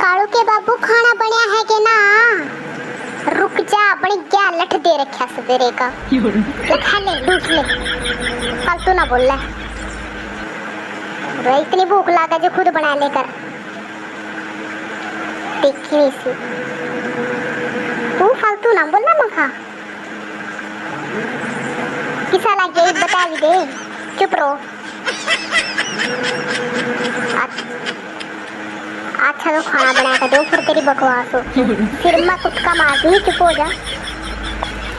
कालू के बाबू खाना बनया है के ना? रुक जा, अपनी क्या लठ दे रखा सवेरे का। खा ले, दूध ले, फालतू ना बोल ले। रे इतनी भूख लगा जो खुद बना लेकर देखी नहीं सी। तू फालतू ना बोल ना मखा। किसा लगे बता भी दे, चुप रहो। अच्छा तो खाना बना कर दो, फिर तेरी बकवास हो। फिर मैं कुत्ता मार दूँ, चुप हो जा।